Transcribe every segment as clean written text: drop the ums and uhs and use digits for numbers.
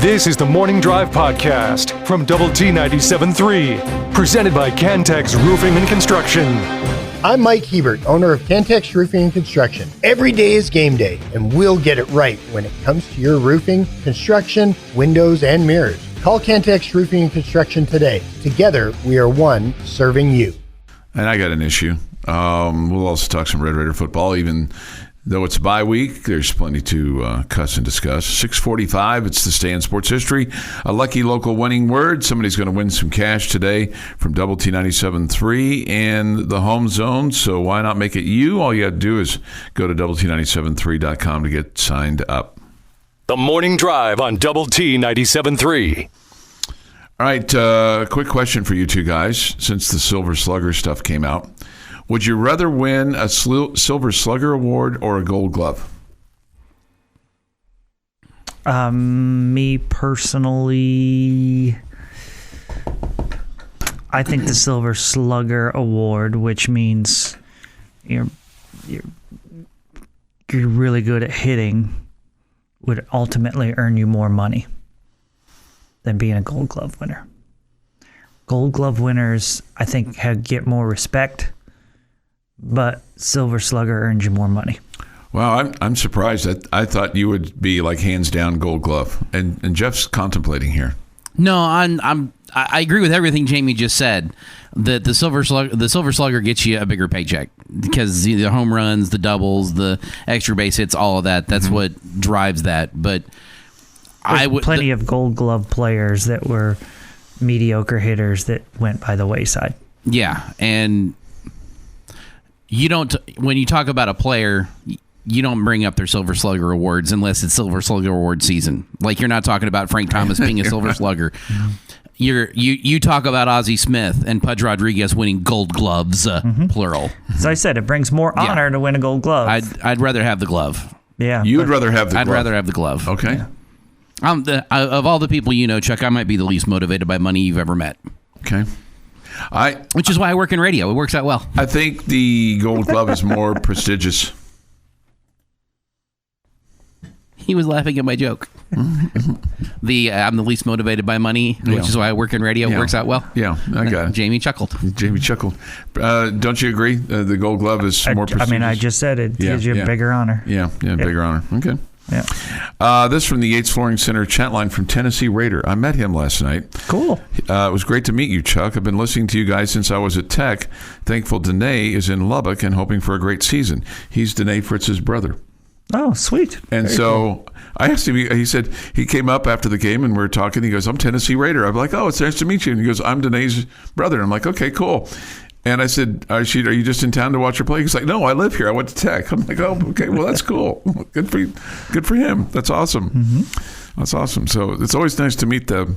This is the Morning Drive Podcast from Double T 97.3, presented by Cantex Roofing and Construction. I'm Mike Hebert, owner of Cantex Roofing and Construction. Every day is game day, and we'll get it right when it comes to your roofing, construction, windows, and mirrors. Call Cantex Roofing and Construction today. Together, we are one serving you. And I got an issue. We'll also talk some Red Raider football, even though it's bye week. There's plenty to cuss and discuss. 6:45, it's the Stay in Sports History. A lucky local winning word. Somebody's going to win some cash today from Double T 97.3 and the home zone. So why not make it you? All you have to do is go to doublet973.com to get signed up. The Morning Drive on Double T 97.3. All right, quick question for you two guys, since the Silver Slugger stuff came out. Would you rather win a Silver Slugger award or a Gold Glove? Me personally, I think the Silver Slugger award, which means you're really good at hitting, would ultimately earn you more money than being a Gold Glove winner. Gold Glove winners, I think, get more respect, but Silver Slugger earns you more money. Wow, I'm surprised. I thought you would be like hands down Gold Glove, and Jeff's contemplating here. No, I agree with everything Jamie just said. That the Silver Slugger gets you a bigger paycheck because the home runs, the doubles, the extra base hits, all of that. That's what drives that. But There's plenty of Gold Glove players that were mediocre hitters that went by the wayside. Yeah, and you don't. When you talk about a player, you don't bring up their Silver Slugger awards unless it's Silver Slugger award season. Like, you're not talking about Frank Thomas being a Silver Slugger. You talk about Ozzie Smith and Pudge Rodriguez winning Gold Gloves, plural. As I said, it brings more honor to win a Gold Glove. I'd rather have the glove. Yeah, You'd rather have the glove. I'd rather have the glove. Okay. Yeah. Of all the people you know, Chuck, I might be the least motivated by money you've ever met. Okay. Which is why I work in radio. It works out well. I think the Gold Glove is more prestigious. He was laughing at my joke. I'm the least motivated by money, which is why I work in radio. It works out well. Yeah, I got it. Jamie chuckled. Don't you agree? The Gold Glove is more prestigious. I mean, I just said it gives you a bigger honor. Yeah, bigger honor. Okay. Yeah. This from the Yates Flooring Center chat line from Tennessee Raider. I met him last night. Cool. It was great to meet you, Chuck. I've been listening to you guys since I was at Tech. Thankful Danae is in Lubbock and hoping for a great season. He's Danae Fritz's brother. Oh, sweet. And Very so cool. I asked him, he said, he came up after the game and we were talking. He goes, I'm Tennessee Raider. I'm like, oh, it's nice to meet you. And he goes, I'm Danae's brother. I'm like, okay, cool. And I said, are you just in town to watch her play? He's like, no, I live here. I went to Tech. I'm like, oh, okay, well, that's cool. Good for him. That's awesome. Mm-hmm. That's awesome. So it's always nice to meet the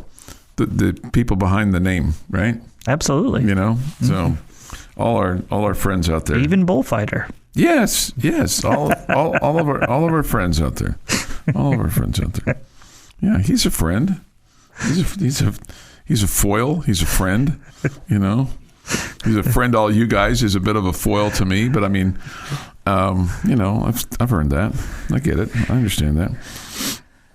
people behind the name, right? Absolutely. You know, so all our friends out there. Even Bullfighter. Yes. All of our friends out there. All of our friends out there. Yeah, he's a friend. He's a foil. He's a friend. You know, he's a friend. All you guys is a bit of a foil to me. But I mean, you know, I've earned that. I get it. I understand that.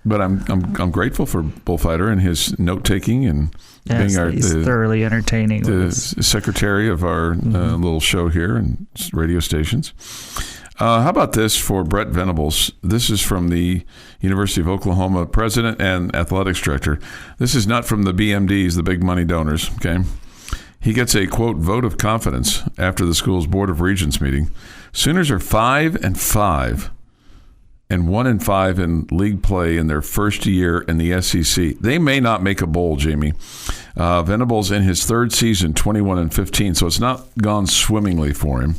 But I'm grateful for Bullfighter and his note taking and being he's thoroughly entertaining. The secretary of our little show here and radio stations. How about this for Brett Venables? This is from the University of Oklahoma president and athletics director. This is not from the BMDs, the big money donors. Okay, he gets a quote vote of confidence after the school's Board of Regents meeting. Sooners are 5-5. And 1-5 in league play in their first year in the SEC. They may not make a bowl, Jamie. Venables in his third season, 21-15, so it's not gone swimmingly for him.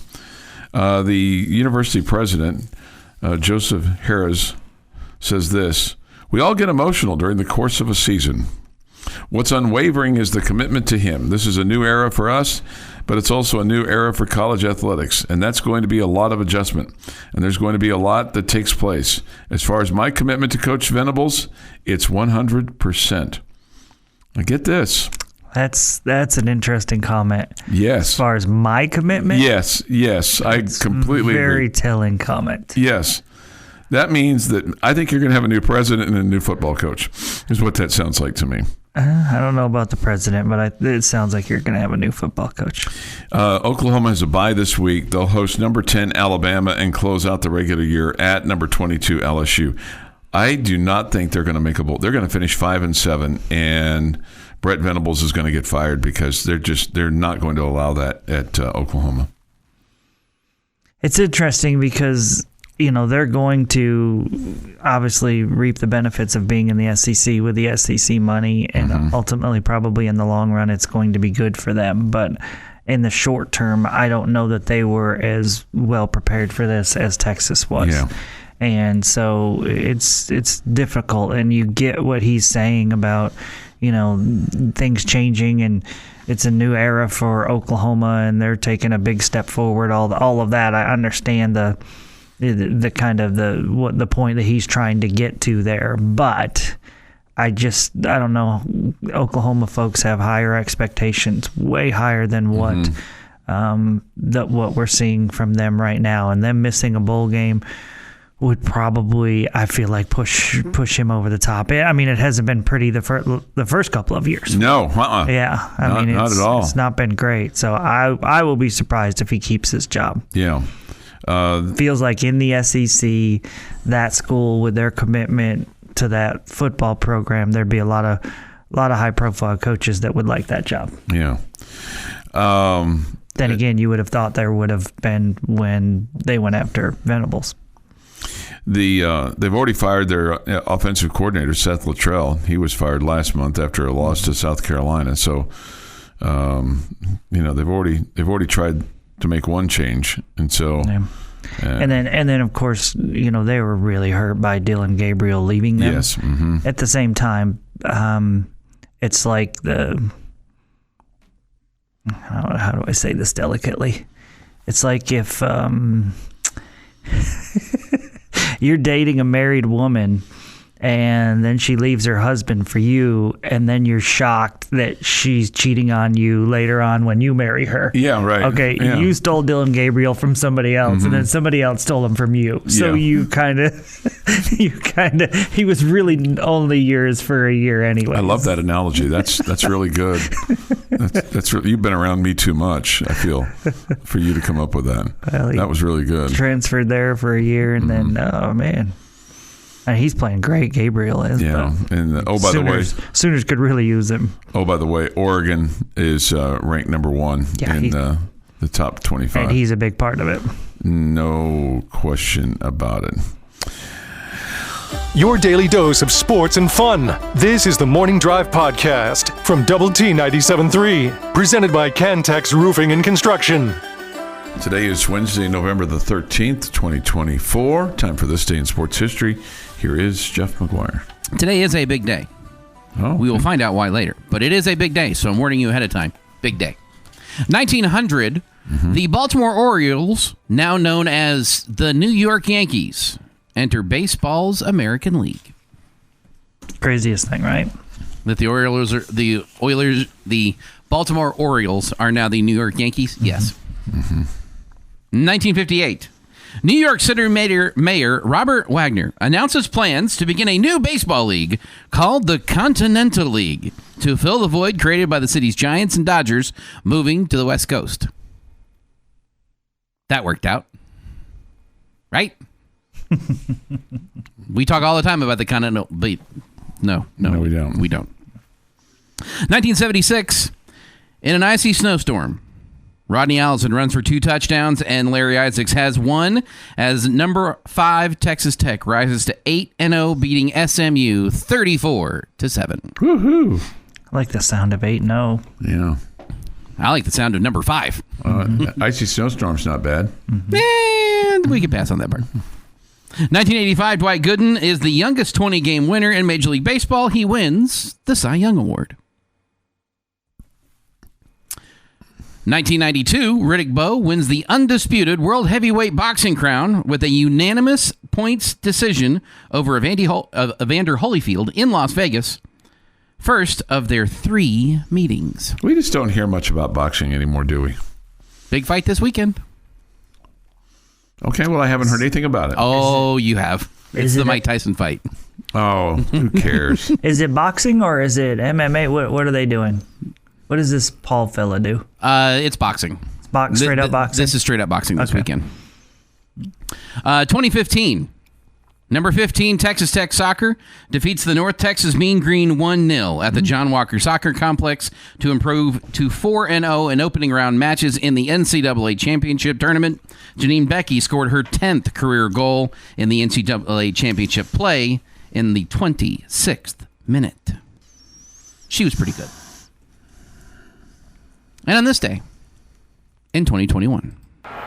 The university president, Joseph Harris, says this: we all get emotional during the course of a season. What's unwavering is the commitment to him. This is a new era for us, but it's also a new era for college athletics, and that's going to be a lot of adjustment, and there's going to be a lot that takes place. As far as my commitment to Coach Venables, it's 100%. Now get this. That's an interesting comment. Yes. As far as my commitment? Yes. I completely agree. Very telling comment. Yes. That means that I think you're going to have a new president and a new football coach. is what that sounds like to me. I don't know about the president, but it sounds like you're going to have a new football coach. Oklahoma has a bye this week. They'll host number 10 Alabama and close out the regular year at number 22 LSU. I do not think they're going to make a bowl. They're going to finish 5-7, and Brett Venables is going to get fired because they're not going to allow that at Oklahoma. It's interesting because they're going to obviously reap the benefits of being in the SEC with the SEC money, and ultimately probably in the long run it's going to be good for them. But in the short term, I don't know that they were as well prepared for this as Texas was. Yeah. And so it's difficult, and you get what he's saying about things changing, and it's a new era for Oklahoma, and they're taking a big step forward. All of that, I understand the kind of the point that he's trying to get to there, but I don't know. Oklahoma folks have higher expectations, way higher than what what we're seeing from them right now, and them missing a bowl game would probably, I feel like, push him over the top. I mean, it hasn't been pretty the first couple of years. No, yeah, not at all. It's not been great. So I will be surprised if he keeps his job. Yeah. Feels like in the SEC, that school with their commitment to that football program, there'd be a lot of high-profile coaches that would like that job. Yeah. Then again, you would have thought there would have been when they went after Venables. They've already fired their offensive coordinator, Seth Luttrell. He was fired last month after a loss to South Carolina. So, they've already tried to make one change, and so. Yeah. And then of course, they were really hurt by Dylan Gabriel leaving them. Yes. At the same time, it's like how do I say this delicately? It's like if you're dating a married woman and then she leaves her husband for you, and then you're shocked that she's cheating on you later on when you marry her. Yeah, right. Okay, yeah. You stole Dylan Gabriel from somebody else, and then somebody else stole him from you. So you kind of, he was really only yours for a year anyway. I love that analogy. That's really good. That's really, you've been around me too much, I feel, for you to come up with that. Well, that was really good. Transferred there for a year, and then, oh, man. And he's playing great, Gabriel is. Yeah, and the way, Sooners could really use him. Oh, by the way, Oregon is ranked number 1 in the top 25. And he's a big part of it. No question about it. Your daily dose of sports and fun. This is the Morning Drive Podcast from Double T 97.3, presented by Cantex Roofing and Construction. Today is Wednesday, November the 13th, 2024. Time for This Day in Sports History. Here is Jeff McGuire. Today is a big day. Oh, we will find out why later. But it is a big day, so I'm warning you ahead of time. Big day. 1900, the Baltimore Orioles, now known as the New York Yankees, enter baseball's American League. Craziest thing, right? That the Baltimore Orioles are now the New York Yankees? Yes. 1958. New York City Mayor Robert Wagner announces plans to begin a new baseball league called the Continental League to fill the void created by the city's Giants and Dodgers moving to the West Coast. That worked out. Right? We talk all the time about the Continental, but no, we don't. We don't. 1976, in an icy snowstorm, Rodney Allison runs for 2 touchdowns, and Larry Isaacs has one as number 5 Texas Tech rises to 8-0, beating SMU 34-7. Woohoo! I like the sound of 8-0. Yeah. I like the sound of number 5. Icy snowstorm's not bad. And we can pass on that part. 1985, Dwight Gooden is the youngest 20-game winner in Major League Baseball. He wins the Cy Young Award. 1992, Riddick Bowe wins the undisputed World Heavyweight Boxing crown with a unanimous points decision over Evander Holyfield in Las Vegas. First of their 3 meetings. We just don't hear much about boxing anymore, do we? Big fight this weekend. Okay, well, I haven't heard anything about it. Oh, you have. It's the Mike Tyson fight. Oh, who cares? Is it boxing or is it MMA? What are they doing? What does this Paul fella do? It's boxing. It's straight up boxing? This is straight up boxing this Okay. weekend. 2015. Number 15, Texas Tech Soccer defeats the North Texas Mean Green 1-0 at the John Walker Soccer Complex to improve to 4-0 in opening round matches in the NCAA Championship Tournament. Janine Becky scored her 10th career goal in the NCAA Championship play in the 26th minute. She was pretty good. And on this day, in 2021.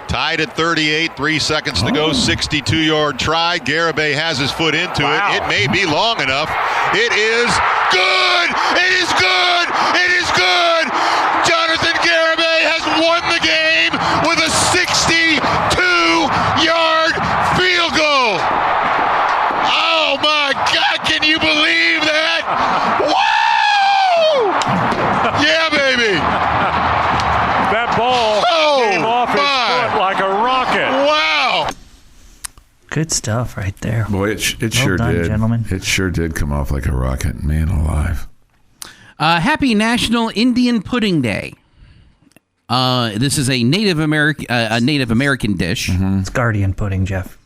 Tied at 38, 3 seconds to go, 62-yard try. Garibay has his foot into it. It may be long enough. It is good! It is good! It is good! Jonathan Garibay has won the game with a 62-yard field goal. Oh my God, can you believe that? Woo! Yeah, baby! That ball came off his foot like a rocket. Wow! Good stuff right there. Boy, it sure done, did. gentlemen. It sure did come off like a rocket. Man alive. Happy National Indian Pudding Day. This is a Native American dish. It's Guardian pudding, Jeff.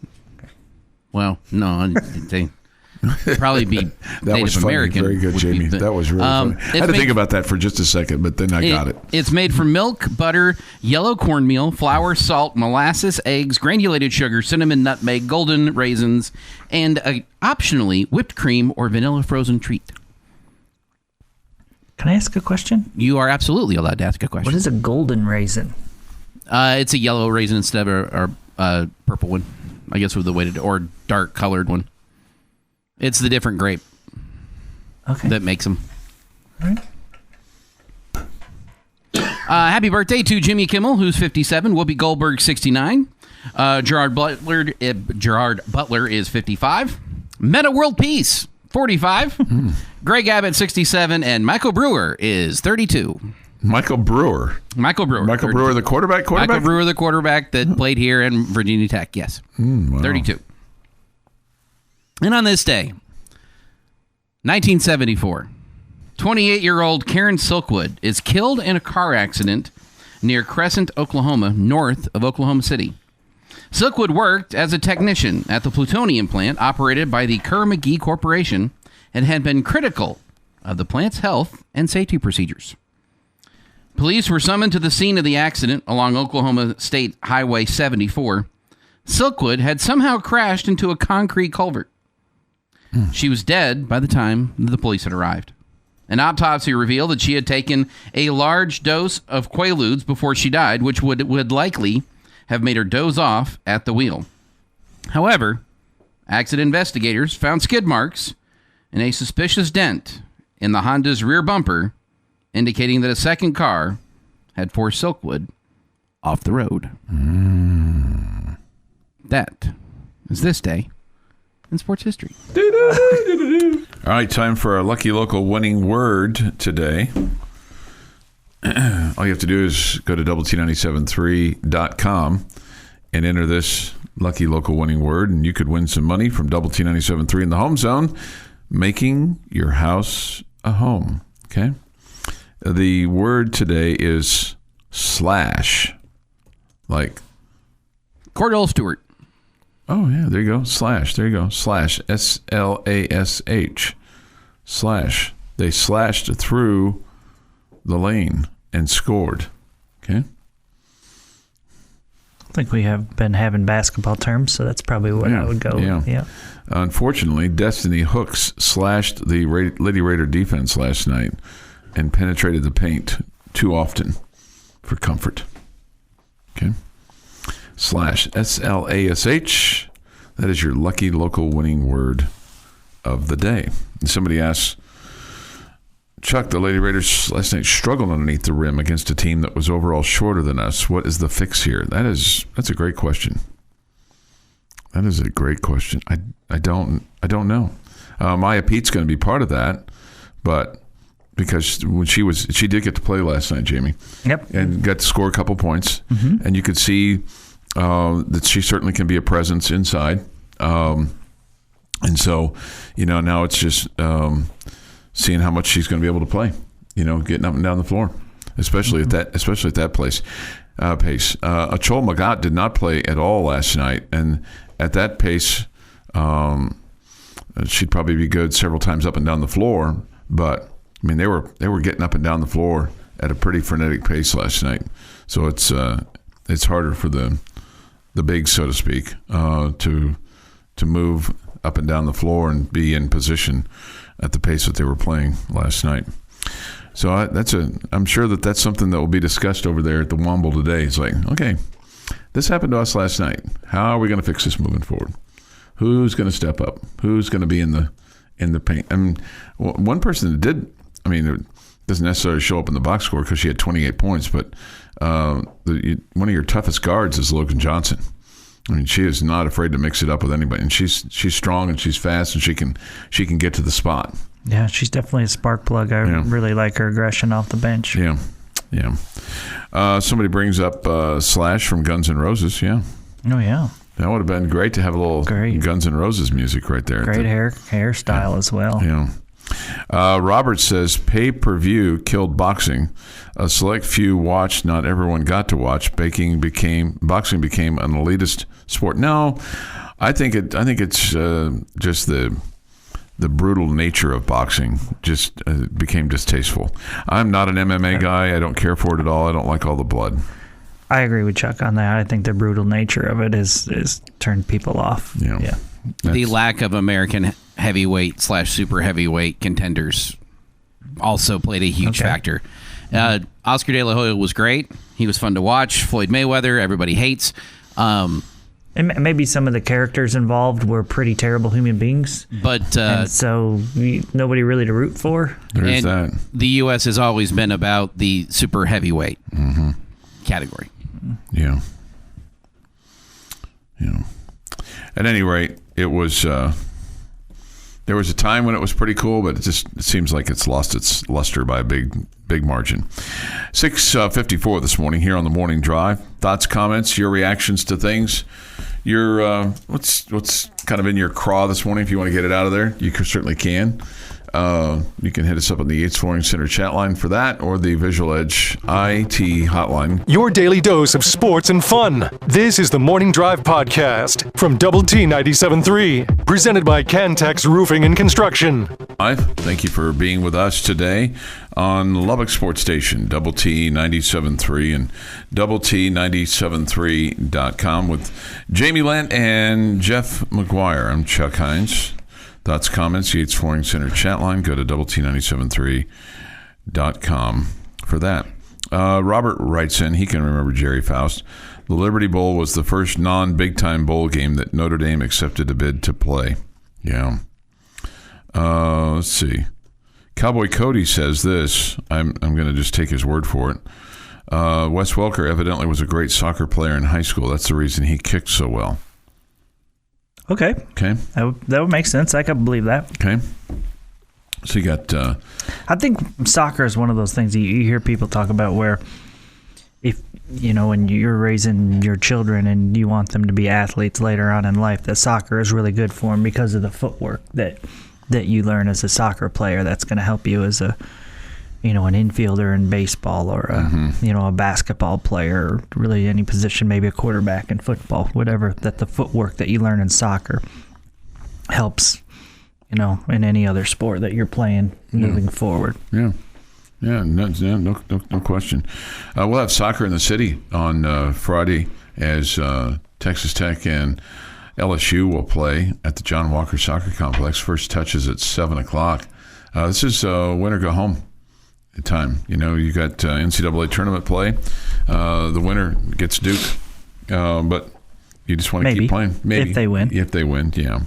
Well, no, they probably be That Native was funny. American. Very good, would be Jamie. the- That was really funny. I had to think about that for just a second, but then I got it. It's made from milk, butter, yellow cornmeal, flour, salt, molasses, eggs, granulated sugar, cinnamon, nutmeg, golden raisins, and optionally whipped cream or vanilla frozen treat. Can I ask a question? You are absolutely allowed to ask a question. What is a golden raisin? It's a yellow raisin instead of a purple one. I guess with the way to, or dark colored one. It's the different grape that makes them. All right. Happy birthday to Jimmy Kimmel, who's 57. Whoopi Goldberg, 69. Gerard Butler is 55. Meta World Peace, 45. Greg Abbott, 67. And Michael Brewer is 32. Michael Brewer, Michael Brewer, the quarterback? Michael Brewer, the quarterback that played here in Virginia Tech, yes. Wow. 32. And on this day, 1974, 28-year-old Karen Silkwood is killed in a car accident near Crescent, Oklahoma, north of Oklahoma City. Silkwood worked as a technician at the plutonium plant operated by the Kerr-McGee Corporation and had been critical of the plant's health and safety procedures. Police were summoned to the scene of the accident along Oklahoma State Highway 74. Silkwood had somehow crashed into a concrete culvert. She was dead by the time the police had arrived. An autopsy revealed that she had taken a large dose of Quaaludes before she died, which would likely have made her doze off at the wheel. However, accident investigators found skid marks and a suspicious dent in the Honda's rear bumper, indicating that a second car had forced Silkwood off the road. That is this day in sports history. All right, time for our lucky local winning word today. All you have to do is go to WT973.com and enter this lucky local winning word, and you could win some money from WT973 in the home zone, making your house a home. Okay? The word today is slash. Like Cordell Stewart. Oh, yeah, there you go. Slash. There you go. Slash. S-L-A-S-H. Slash. They slashed through the lane and scored. Okay? I think we have been having basketball terms, so that's probably what I would go with. Yeah. Unfortunately, Destiny Hooks slashed the Lady Raider defense last night and penetrated the paint too often for comfort. Okay? Slash. S-L-A-S-H. That is your lucky local winning word of the day. And somebody asks, Chuck, the Lady Raiders last night struggled underneath the rim against a team that was overall shorter than us. What is the fix here? That's a great question. That is a great question. I don't know. Maya Pete's going to be part of that, but because when she did get to play last night, Jamie. Yep. And got to score a couple points, and you could see that she certainly can be a presence inside. And so, now it's just seeing how much she's going to be able to play. Getting up and down the floor, especially at that pace. Achol Magat did not play at all last night, and at that pace, she'd probably be good several times up and down the floor. But I mean, they were getting up and down the floor at a pretty frenetic pace last night. So it's harder for the bigs, so to speak, to move up and down the floor and be in position at the pace that they were playing last night. So I'm sure that's something that will be discussed over there at the Womble today. It's like, okay, this happened to us last night. How are we going to fix this moving forward? Who's going to step up? Who's going to be in the paint? And one person that did, I mean, it doesn't necessarily show up in the box score because she had 28 points, but one of your toughest guards is Logan Johnson. I mean, she is not afraid to mix it up with anybody, and she's strong and she's fast and she can get to the spot. Yeah, she's definitely a spark plug. I really like her aggression off the bench. Yeah. Somebody brings up Slash from Guns N' Roses. Yeah. Oh, yeah. That would have been great to have a little Guns N' Roses music right there. Great hairstyle as well. Yeah. Robert says, pay-per-view killed boxing. A select few watched, not everyone got to watch. Boxing became an elitist sport. No, I think it's just the brutal nature of boxing just became distasteful. I'm not an MMA guy. I don't care for it at all. I don't like all the blood. I agree with Chuck on that. I think the brutal nature of it is turned people off. Yeah. The lack of American heavyweight / super heavyweight contenders also played a huge factor. Oscar De La Hoya was great. He was fun to watch. Floyd Mayweather, everybody hates. And maybe some of the characters involved were pretty terrible human beings. But and so nobody really to root for. There's that. The U.S. has always been about the super heavyweight category. Yeah. At any rate, it was. There was a time when it was pretty cool, but it seems like it's lost its luster by a big margin. 6:54 this morning here on the Morning Drive. Thoughts, comments, your reactions to things. Your what's kind of in your craw this morning? If you want to get it out of there, you certainly can. You can hit us up on the Yates Flooring Center chat line for that, or the Visual Edge IT hotline. Your daily dose of sports and fun. This is the Morning Drive Podcast from Double T 97.3, presented by Cantex Roofing and Construction. Thank you for being with us today on Lubbock Sports Station, Double T 97.3 and Double T 97.3.com with Jamie Lent and Jeff McGuire. I'm Chuck Heinz. Thoughts, comments, Yates Flooring Center chat line. Go to doublet973.com for that. Robert writes in, he can remember Jerry Faust. The Liberty Bowl was the first non-big-time bowl game that Notre Dame accepted a bid to play. Yeah. Let's see. Cowboy Cody says this. I'm going to just take his word for it. Wes Welker evidently was a great soccer player in high school. That's the reason he kicked so well. Okay. That would make sense. I could believe that. Okay. So you got... I think soccer is one of those things you hear people talk about where if, when you're raising your children and you want them to be athletes later on in life, that soccer is really good for them because of the footwork that you learn as a soccer player. That's going to help you as an infielder in baseball or a basketball player, or really any position, maybe a quarterback in football, whatever, that the footwork that you learn in soccer helps, in any other sport that you're playing moving forward. Yeah. Yeah, no question. We'll have soccer in the city on Friday as Texas Tech and LSU will play at the John Walker Soccer Complex. First touch is at 7 o'clock. This is win or go home time. You got NCAA tournament play. The winner gets Duke, but you just want to keep playing. Maybe if they win. Yeah.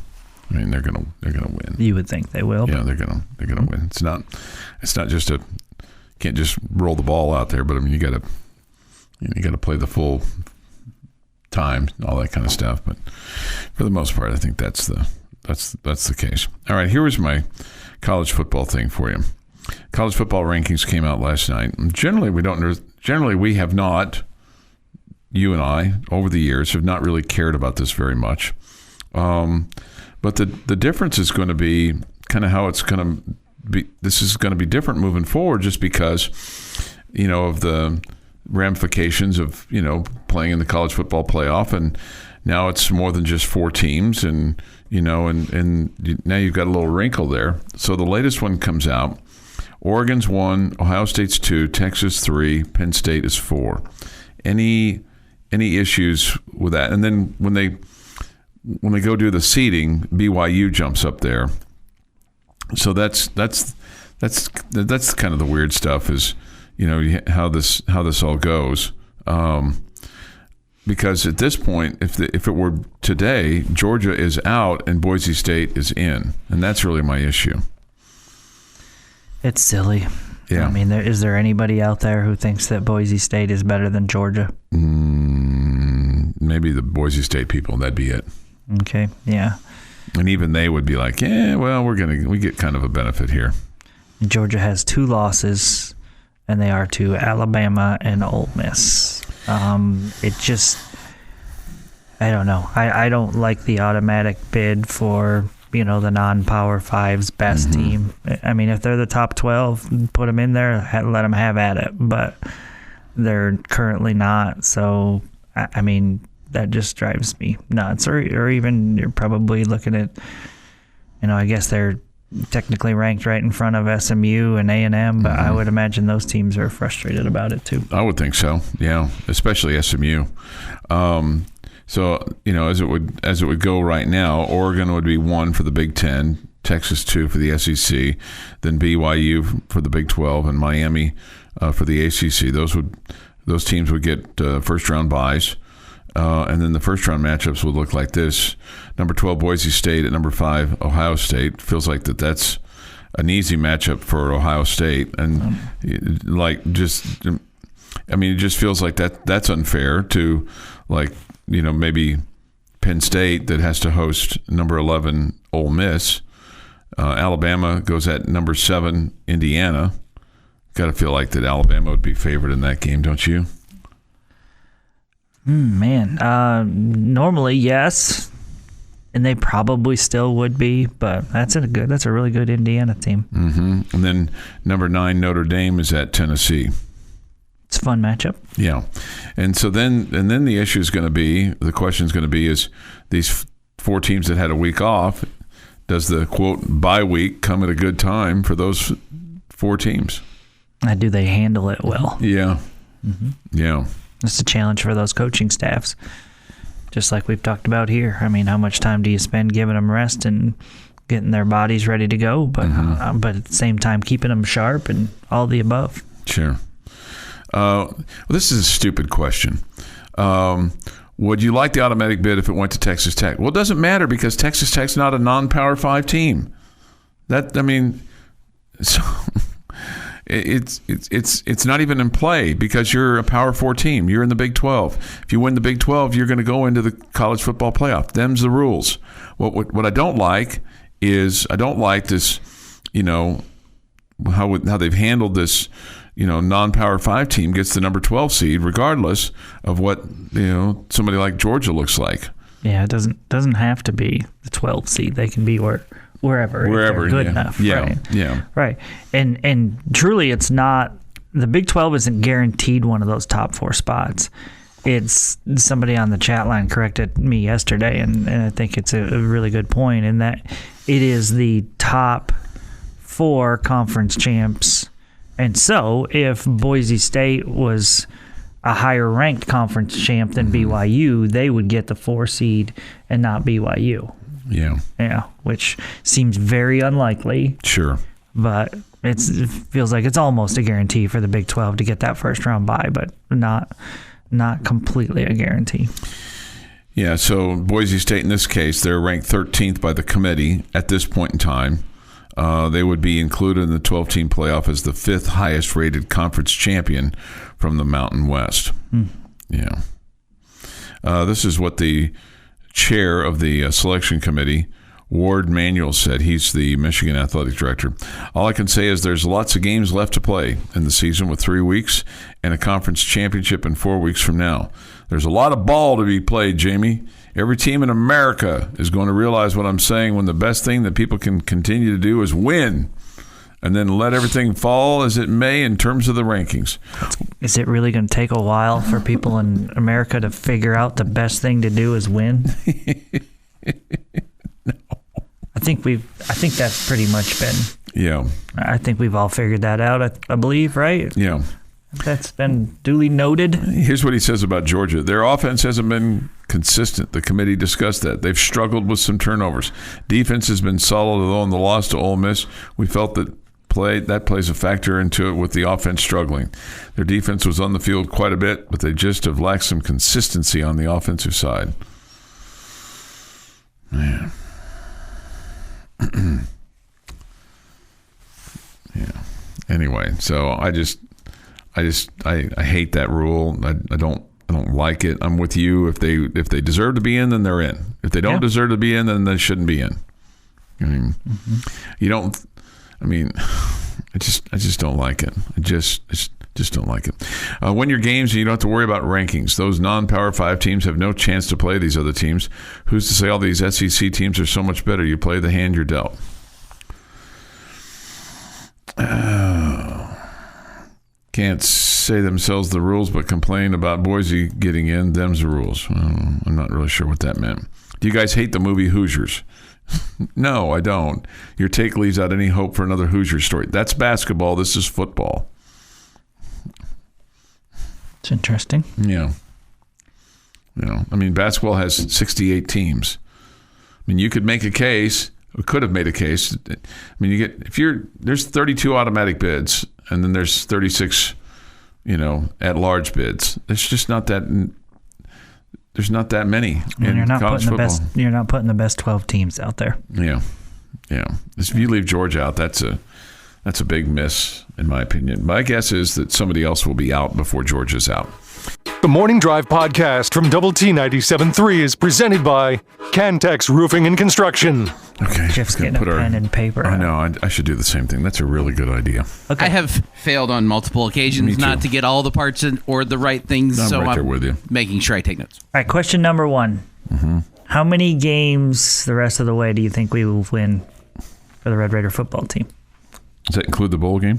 I mean, they're gonna win. You would think they will. Yeah, they're gonna win. It's not just can't just roll the ball out there, but I mean, you got to play the full time, all that kind of stuff. But for the most part, I think that's the case. All right, here was my college football thing for you. College football rankings came out last night. Generally, we have not, you and I, over the years, have not really cared about this very much. But the difference is going to be kind of how it's going to be. This is going to be different moving forward, just because, of the ramifications of, playing in the college football playoff. And now it's more than just 4 teams. And, and now you've got a little wrinkle there. So the latest one comes out. Oregon's 1, Ohio State's 2, Texas 3, Penn State is 4. Any issues with that? And then when they go do the seeding, BYU jumps up there. So that's kind of the weird stuff, is how this all goes. Because at this point, if it were today, Georgia is out and Boise State is in, and that's really my issue. It's silly. Yeah. I mean, is there anybody out there who thinks that Boise State is better than Georgia? Maybe the Boise State people. That'd be it. Okay. Yeah. And even they would be like, yeah, well, we get kind of a benefit here. Georgia has 2 losses, and they are to Alabama and Ole Miss. It just, I don't know. I don't like the automatic bid for, the non-Power 5's best team. I mean, if they're the top 12, put them in there, let them have at it. But they're currently not. So, I mean, that just drives me nuts. Or even you're probably looking at, I guess they're technically ranked right in front of SMU and A&M, but I would imagine those teams are frustrated about it too. I would think so. Yeah, especially SMU. So, as it would go right now, Oregon would be 1 for the Big Ten, Texas 2 for the SEC, then BYU for the Big 12, and Miami for the ACC. Those teams would get first round byes. And then the first round matchups would look like this: number 12 Boise State at number 5 Ohio State. Feels like that's an easy matchup for Ohio State, and it just feels like that's unfair to, maybe Penn State that has to host number 11 Ole Miss. Alabama goes at number 7 Indiana. Got to feel like that Alabama would be favored in that game, don't you? Man, normally yes, and they probably still would be, but that's a really good Indiana team. Mm-hmm. And then number 9 Notre Dame is at Tennessee. It's a fun matchup. Yeah, and so then the issue is going to be, the question is going to be, is these 4 teams that had a week off, does the quote bye week come at a good time for those 4 teams? Do they handle it well? Yeah, yeah. It's a challenge for those coaching staffs, just like we've talked about here. I mean, how much time do you spend giving them rest and getting their bodies ready to go, but at the same time keeping them sharp and all the above? Sure. Well, this is a stupid question. Would you like the automatic bid if it went to Texas Tech? Well, it doesn't matter, because Texas Tech's not a non-Power 5 team. It's not even in play, because you're a Power 4 team. You're in the Big 12. If you win the Big 12, you're going to go into the college football playoff. Them's the rules. What I don't like is, I don't like this, how they've handled this, non-Power 5 team gets the number 12 seed regardless of what, somebody like Georgia looks like. Yeah, it doesn't have to be the 12 seed. They can be wherever they're good enough. Yeah, right? Yeah. Right. And truly, it's not, the Big 12 isn't guaranteed one of those top 4 spots. It's, somebody on the chat line corrected me yesterday, and I think it's a really good point, in that it is the top 4 conference champs. And so if Boise State was a higher ranked conference champ than BYU, they would get the 4 seed and not BYU. Yeah. Yeah, which seems very unlikely. Sure. But it feels like it's almost a guarantee for the Big 12 to get that first round bye, but not completely a guarantee. Yeah, so Boise State in this case, they're ranked 13th by the committee at this point in time. They would be included in the 12-team playoff as the 5th highest-rated conference champion from the Mountain West. Yeah. This is what the chair of the selection committee, Ward Manuel, said. He's the Michigan athletic director. All I can say is there's lots of games left to play in the season, with 3 weeks and a conference championship in 4 weeks from now. There's a lot of ball to be played, Jamie, Every team in America is going to realize what I'm saying when the best thing that people can continue to do is win. And then let everything fall as it may in terms of the rankings. Is it really going to take a while for people in America to figure out the best thing to do is win? No. I think that's pretty much been. Yeah. I think we've all figured that out, I believe, right? Yeah. That's been duly noted. Here's what he says about Georgia. Their offense hasn't been consistent. The committee discussed that. They've struggled with some turnovers. Defense has been solid, although in the loss to Ole Miss, we felt that plays a factor into it with the offense struggling. Their defense was on the field quite a bit, but they just have lacked some consistency on the offensive side. Man. Yeah. Anyway, so I hate that rule. I don't like it. I'm with you. If they deserve to be in, then they're in. If they don't deserve to be in, then they shouldn't be in. I mean, you don't. I mean, I just don't like it. I just don't like it. Win your games and you don't have to worry about rankings. Those non-Power 5 teams have no chance to play these other teams. Who's to say all these SEC teams are so much better? You play the hand you're dealt. Can't say themselves the rules, but complain about Boise getting in. Them's the rules. I'm not really sure what that meant. Do you guys hate the movie Hoosiers? No, I don't. Your take leaves out any hope for another Hoosier story. That's basketball. This is football. It's interesting. Yeah. I mean, basketball has 68 teams. I mean, you could make a case, or could have made a case. I mean, there's 32 automatic bids, and then there's 36, at-large bids. There's just not that. There's not that many in college football. You're not putting the best 12 teams out there. Yeah. If you leave Georgia out, that's a big miss, in my opinion. My guess is that somebody else will be out before Georgia's out. The Morning Drive podcast from Double T 97.3 is presented by Cantex Roofing and Construction. Okay. Jeff's getting a pen and paper. I know. I should do the same thing. That's a really good idea. Okay. I have failed on multiple occasions not to get all the parts or the right things. I'm right there with you. Making sure I take notes. All right, question number 1. Mm-hmm. How many games the rest of the way do you think we will win for the Red Raider football team? Does that include the bowl game?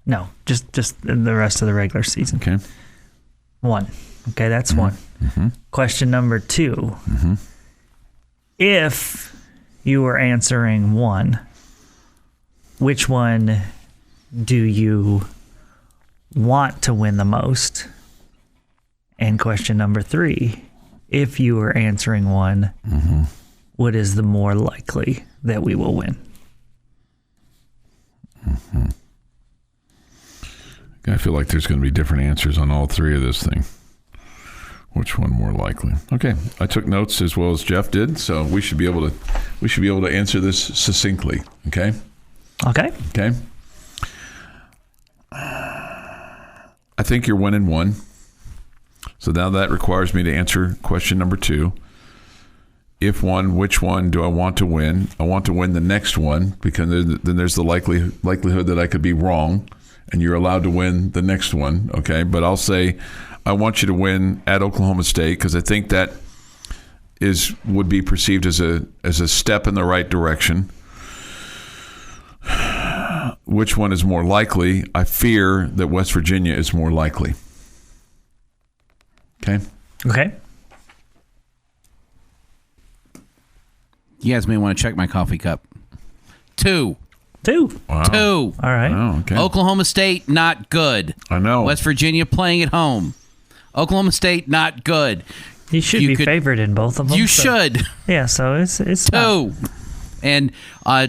No, just the rest of the regular season. Okay. 1. Okay, that's 1. Mm-hmm. Question number 2. Mm-hmm. If you were answering 1, which one do you want to win the most? And question number 3, if you were answering 1, what is the more likely that we will win? Mm-hmm. I feel like there's going to be different answers on all 3 of this thing. Which one more likely? Okay, I took notes as well as Jeff did, so we should be able to answer this succinctly. Okay. Okay. I think you're winning 1. So now that requires me to answer question number 2. If 1, which one do I want to win? I want to win the next one because then there's the likelihood that I could be wrong. And you're allowed to win the next one, okay? But I'll say I want you to win at Oklahoma State because I think that would be perceived as a step in the right direction. Which one is more likely? I fear that West Virginia is more likely. Okay? Okay. You guys may want to check my coffee cup. 2. 2. Wow. 2. All right. Oh, okay. Oklahoma State, not good. I know. West Virginia playing at home. Oklahoma State, not good. You should be favored in both of them. You should. Yeah, so it's 2. And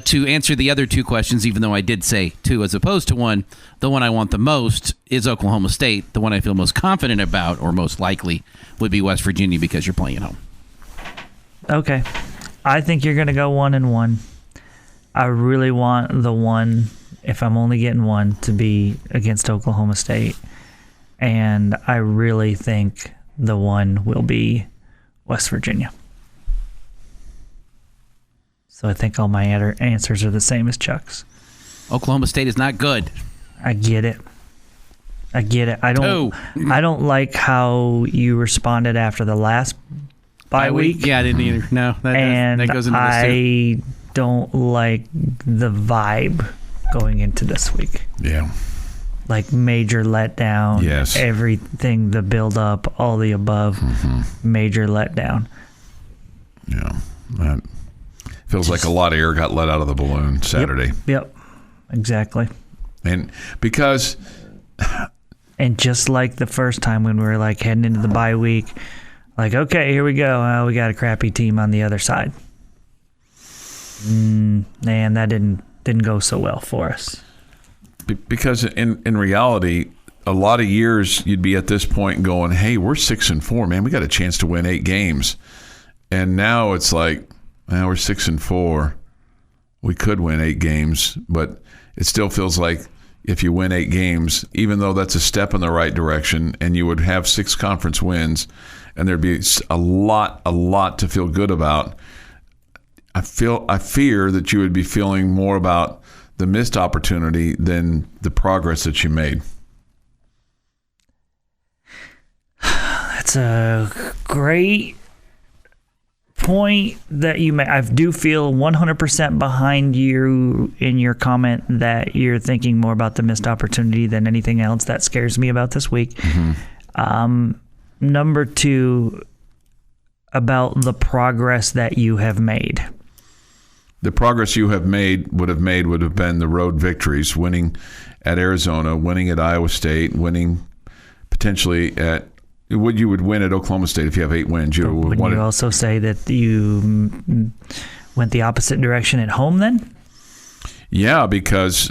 to answer the other 2 questions, even though I did say 2 as opposed to 1, the one I want the most is Oklahoma State. The one I feel most confident about or most likely would be West Virginia because you're playing at home. Okay. I think you're going to go 1-1. I really want the 1, if I'm only getting 1, to be against Oklahoma State. And I really think the 1 will be West Virginia. So I think all my answers are the same as Chuck's. Oklahoma State is not good. I get it. I don't like how you responded after the last bye week. Yeah, I didn't either. No, that goes into this too. I don't like the vibe going into this week. Yeah. Like major letdown. Yes. Everything, the build up, all the above, major letdown. Yeah. That feels like a lot of air got let out of the balloon Saturday. Yep. Exactly. And because... And just like the first time when we were like heading into the bye week, like, okay, here we go. We got a crappy team on the other side. And that didn't go so well for us. Because in reality, a lot of years you'd be at this point going, hey, we're 6-4, man. We got a chance to win 8 games. And now it's like, well, we're 6-4. We could win 8 games, but it still feels like if you win 8 games, even though that's a step in the right direction, and you would have 6 conference wins, and there'd be a lot to feel good about. I fear that you would be feeling more about the missed opportunity than the progress that you made. That's a great point that you make. I do feel 100% behind you in your comment that you're thinking more about the missed opportunity than anything else. That scares me about this week. Number 2, about the progress that you have made. The progress you have made would have been the road victories, winning at Arizona, winning at Iowa State, winning potentially at what you would win at Oklahoma State if you have 8 wins. Would you also say that you went the opposite direction at home then? Yeah, because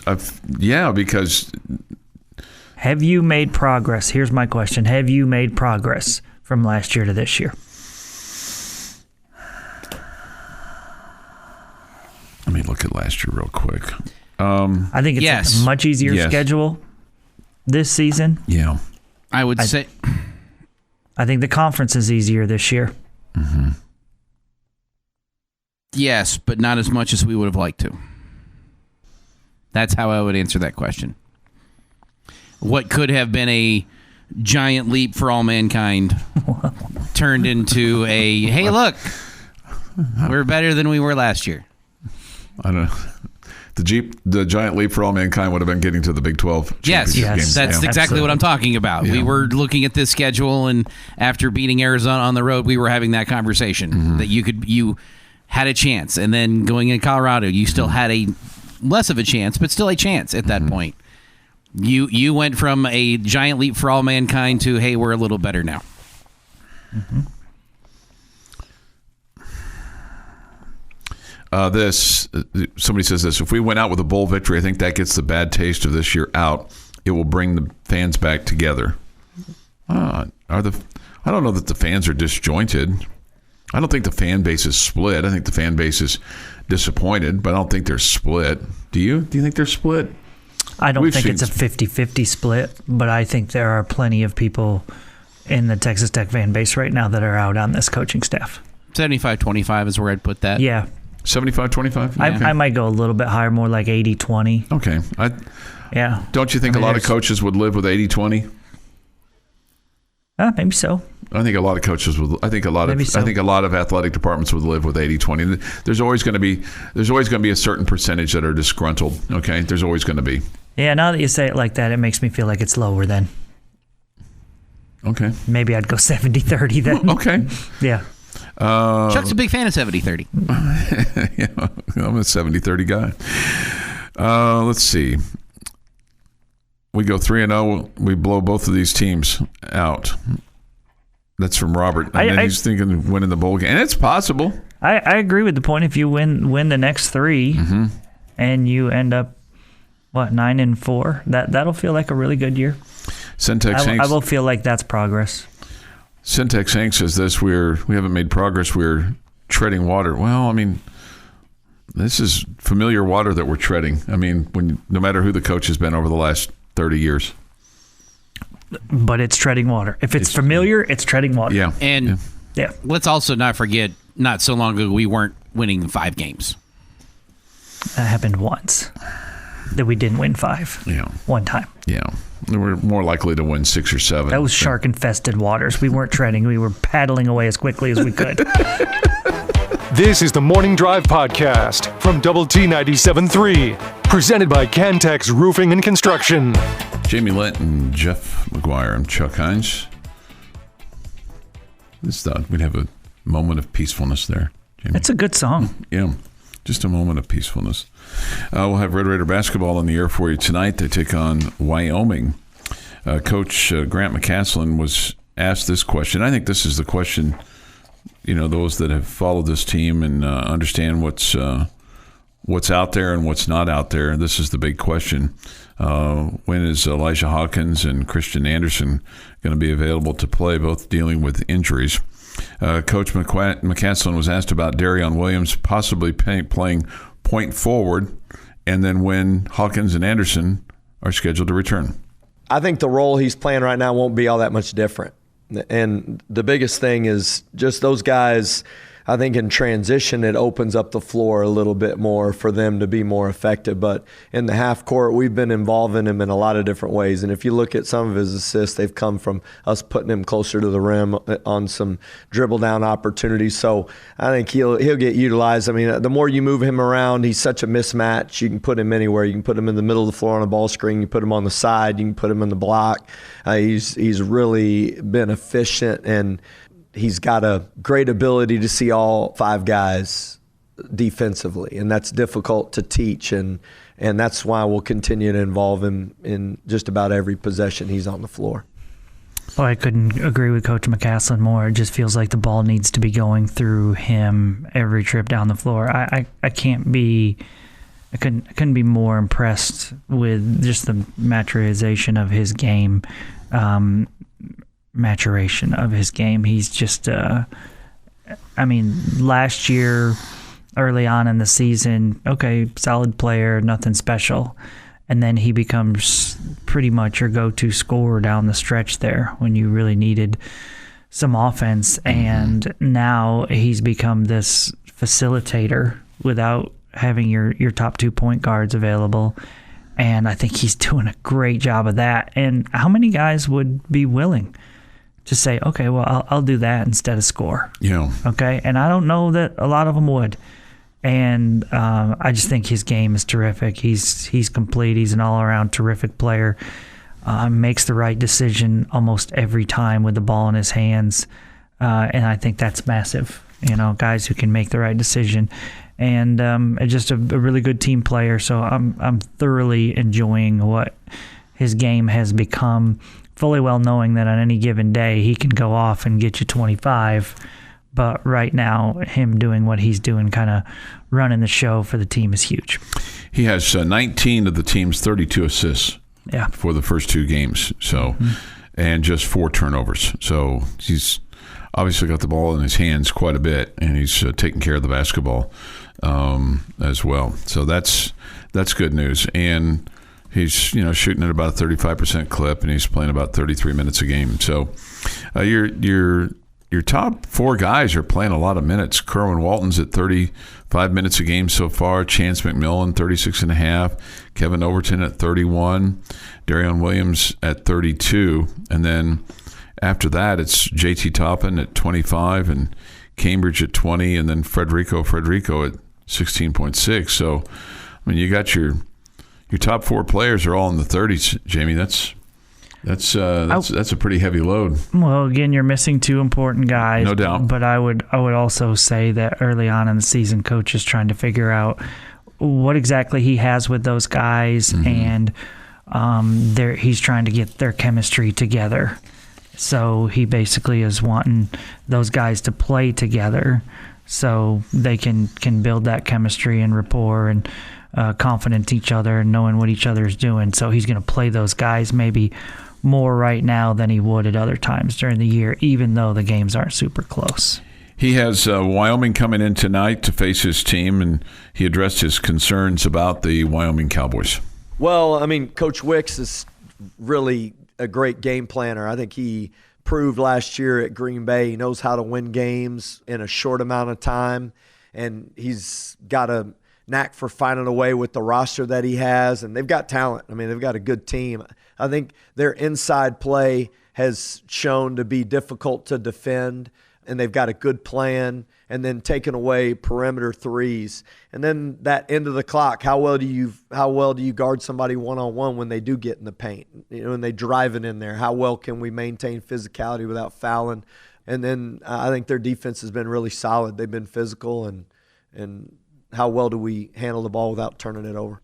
have you made progress? Here's my question. Have you made progress from last year to this year? Let me look at last year real quick. I think it's a much easier schedule this season. Yeah. I would say... I think the conference is easier this year. Yes, but not as much as we would have liked to. That's how I would answer that question. What could have been a giant leap for all mankind turned into a, hey, look, we're better than we were last year. I don't know. The giant leap for all mankind would have been getting to the Big 12 championship games. That's exactly what I'm talking about. Yeah. We were looking at this schedule, and after beating Arizona on the road, we were having that conversation that you had a chance, and then going into Colorado, you still had a less of a chance, but still a chance at that point. You went from a giant leap for all mankind to, hey, we're a little better now. Somebody says this: if we went out with a bowl victory, I think that gets the bad taste of this year out. It will bring the fans back together. I don't know that the fans are disjointed. I don't think the fan base is split. I think the fan base is disappointed, but I don't think they're split. Do you? Do you think they're split? I don't think it's a 50-50 split, but I think there are plenty of people in the Texas Tech fan base right now that are out on this coaching staff. 75-25 is where I'd put that. Yeah. 75-25? Yeah. I might go a little bit higher, more like 80-20. Okay. Yeah. Don't you think a lot of coaches would live with 80-20? Maybe so. I think a lot of coaches would. I think a lot of athletic departments would live with 80-20. There's always going to be a certain percentage that are disgruntled. Okay, there's always going to be. Yeah, now that you say it like that, it makes me feel like it's lower then. Okay. Maybe I'd go 70-30 then. Okay. Yeah. Chuck's a big fan of 70-30. Yeah, I'm a 70-30 guy. Let's see. We go 3-0. We blow both of these teams out. That's from Robert. And then he's thinking of winning the bowl game. And it's possible. I agree with the point. If you win the next 3 and you end up, 9-4, that'll feel like a really good year. I will feel like that's progress. Syntax Hank says this: we haven't made progress. We're treading water. Well, I mean, this is familiar water that we're treading. I mean, no matter who the coach has been over the last 30 years. But it's treading water. If it's familiar, it's treading water. Yeah. And let's also not forget, not so long ago, we weren't winning 5 games. That happened once. that we didn't win 5 one time. Yeah. We're more likely to win 6 or 7. That was shark-infested waters. We weren't treading. We were paddling away as quickly as we could. This is the Morning Drive Podcast from Double T 97.3, presented by Cantex Roofing and Construction. Jamie Lent and Jeff McGuire. I'm Chuck Heinz. This thought we'd have a moment of peacefulness there, Jamie. It's a good song. Yeah, just a moment of peacefulness. We'll have Red Raider basketball in the air for you tonight. They take on Wyoming. Coach Grant McCasland was asked this question. I think this is the question, those that have followed this team and understand what's out there and what's not out there. This is the big question. When is Elijah Hawkins and Christian Anderson going to be available to play, both dealing with injuries? Coach McCasland was asked about Darion Williams possibly playing point forward, and then when Hawkins and Anderson are scheduled to return. I think the role he's playing right now won't be all that much different. And the biggest thing is just those guys, I think in transition, it opens up the floor a little bit more for them to be more effective. But in the half court, we've been involving him in a lot of different ways. And if you look at some of his assists, they've come from us putting him closer to the rim on some dribble down opportunities. So I think he'll get utilized. I mean, the more you move him around, he's such a mismatch. You can put him anywhere. You can put him in the middle of the floor on a ball screen. You put him on the side. You can put him in the block. He's really been efficient, and he's got a great ability to see all 5 guys defensively, and that's difficult to teach, and that's why we'll continue to involve him in just about every possession he's on the floor. Well, I couldn't agree with Coach McCasland more. It just feels like the ball needs to be going through him every trip down the floor. I couldn't be more impressed with just the maturation of his game. He's just, last year, early on in the season, okay, solid player, nothing special. And then he becomes pretty much your go-to scorer down the stretch there when you really needed some offense. And now he's become this facilitator without having your top 2 point guards available. And I think he's doing a great job of that. And how many guys would be willing to say, okay, well, I'll do that instead of score? Yeah. Okay. And I don't know that a lot of them would. And I just think his game is terrific. He's complete. He's an all-around terrific player. Makes the right decision almost every time with the ball in his hands. And I think that's massive. Guys who can make the right decision. And just a really good team player. So I'm thoroughly enjoying what his game has become, fully well knowing that on any given day he can go off and get you 25. But right now, him doing what he's doing, kind of running the show for the team, is huge. He has 19 of the team's 32 assists for the first 2 games. So, and just 4 turnovers. So he's obviously got the ball in his hands quite a bit, and he's taking care of the basketball as well. So that's good news. And he's shooting at about a 35% clip, and he's playing about 33 minutes a game. So your top 4 guys are playing a lot of minutes. Kerwin Walton's at 35 minutes a game so far. Chance McMillan, 36.5. Kevin Overton at 31. Darion Williams at 32. And then after that, it's JT Toppin at 25 and Cambridge at 20, and then Frederico at 16.6. So, you got your top 4 players are all in the 30s, Jamie. That's a pretty heavy load. Well, again, you're missing 2 important guys. No doubt. But I would also say that early on in the season, coach is trying to figure out what exactly he has with those guys, and he's trying to get their chemistry together. So he basically is wanting those guys to play together so they can build that chemistry and rapport and confidence in each other and knowing what each other is doing. So he's going to play those guys maybe more right now than he would at other times during the year, even though the games aren't super close. He has Wyoming coming in tonight to face his team, and he addressed his concerns about the Wyoming Cowboys. Well, Coach Wicks is really a great game planner. I think he proved last year at Green Bay he knows how to win games in a short amount of time, and he's got a knack for finding a way with the roster that he has, and they've got talent. I mean, they've got a good team. I think their inside play has shown to be difficult to defend, and they've got a good plan, and then taking away perimeter threes. And then that end of the clock, how well do you guard somebody one-on-one when they do get in the paint, when they drive it in there? How well can we maintain physicality without fouling? And then I think their defense has been really solid. They've been physical, and how well do we handle the ball without turning it over?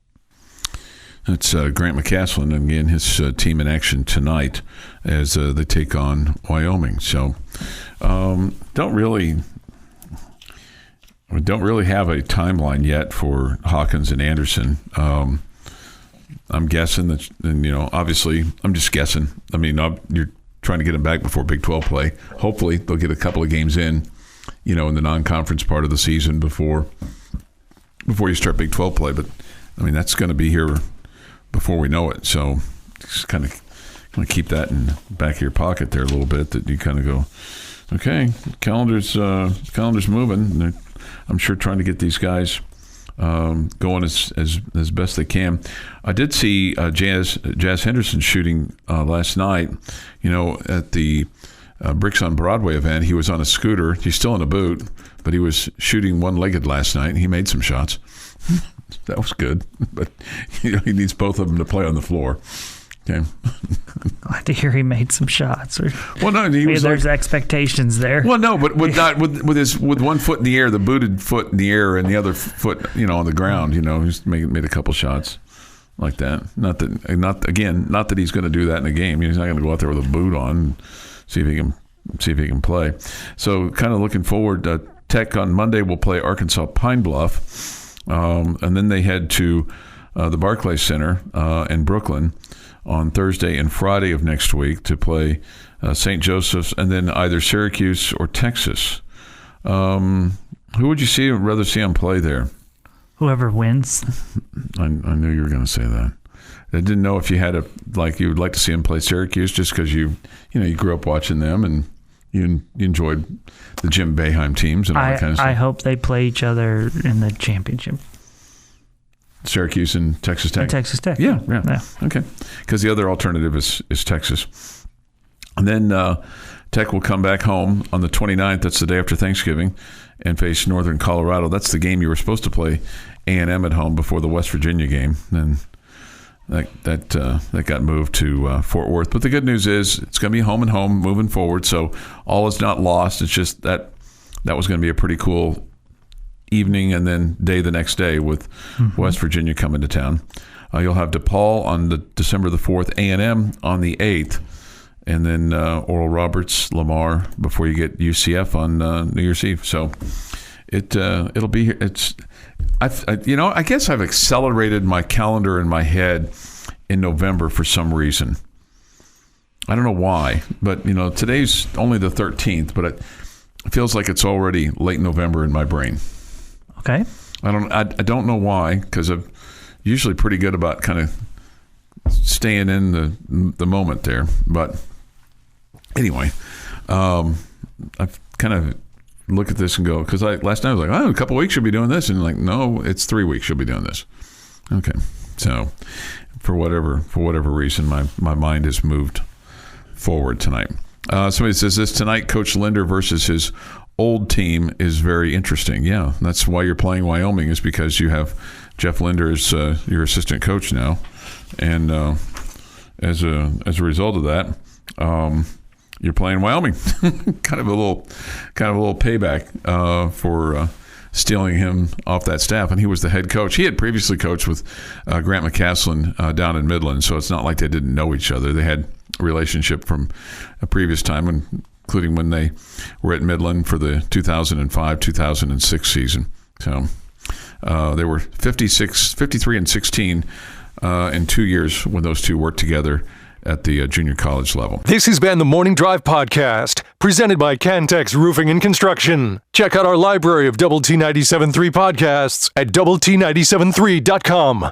That's Grant McCasland, and again, his team in action tonight as they take on Wyoming. So don't really have a timeline yet for Hawkins and Anderson. I'm guessing that, and obviously, I'm just guessing. I mean, you're trying to get them back before Big 12 play. Hopefully, they'll get a couple of games in the non-conference part of the season before you start Big 12 play. But I mean, that's going to be here before we know it. So just kind of keep that in the back of your pocket there a little bit, that you kind of go, okay, calendar's moving. They're, I'm sure, trying to get these guys going as best they can. I did see Jazz Henderson shooting last night, at the Bricks on Broadway event. He was on a scooter. He's still in a boot, but he was shooting one-legged last night. He made some shots. That was good, but he needs both of them to play on the floor. Okay. Glad to hear he made some shots. Well, no, there's expectations there. Well, no, but with one foot in the air, the booted foot in the air, and the other foot, on the ground. He's made a couple shots like that. Not that he's going to do that in a game. He's not going to go out there with a boot on and see if he can play. So, kind of looking forward. Tech on Monday will play Arkansas Pine Bluff. And then they head to the Barclays Center in Brooklyn on Thursday and Friday of next week to play St. Joseph's, and then either Syracuse or Texas. Who would you rather see them play there? Whoever wins. I knew you were going to say that. I didn't know if you had you would like to see them play Syracuse just because you grew up watching them and you enjoyed the Jim Boeheim teams and all that kind of stuff. I hope they play each other in the championship. Syracuse and Texas Tech? And Texas Tech. Yeah. Okay. Because the other alternative is Texas. And then Tech will come back home on the 29th. That's the day after Thanksgiving, and face Northern Colorado. That's the game you were supposed to play A&M at home before the West Virginia game. And that got moved to Fort Worth. But the good news is it's going to be home and home moving forward. So all is not lost. It's just that was going to be a pretty cool evening and then day the next day with West Virginia coming to town. You'll have DePaul on the December the 4th, A&M on the 8th, and then Oral Roberts, Lamar before you get UCF on New Year's Eve. So it'll be I guess I've accelerated my calendar in my head in November for some reason. I don't know why, but today's only the 13th, but it feels like it's already late November in my brain. Okay. I don't know why, because I'm usually pretty good about kind of staying in the moment there. But anyway, I've kind of look at this and go, because last night I was like, a couple of weeks you'll be doing this, and no, it's 3 weeks you'll be doing this. Okay, so for whatever reason, my mind has moved forward tonight. Somebody says this tonight, Coach Linder versus his old team is very interesting. Yeah, that's why you're playing Wyoming, is because you have Jeff Linder as your assistant coach now, and as a result of that, you're playing Wyoming. kind of a little payback for stealing him off that staff. And he was the head coach. He had previously coached with Grant McCasland down in Midland, so it's not like they didn't know each other. They had a relationship from a previous time, including when they were at Midland for the 2005-2006 season. So they were 53-16 in 2 years when those two worked together at the junior college level. This has been the Morning Drive Podcast, presented by Cantex Roofing and Construction. Check out our library of Double T 97.3 podcasts at doublet97.3.com.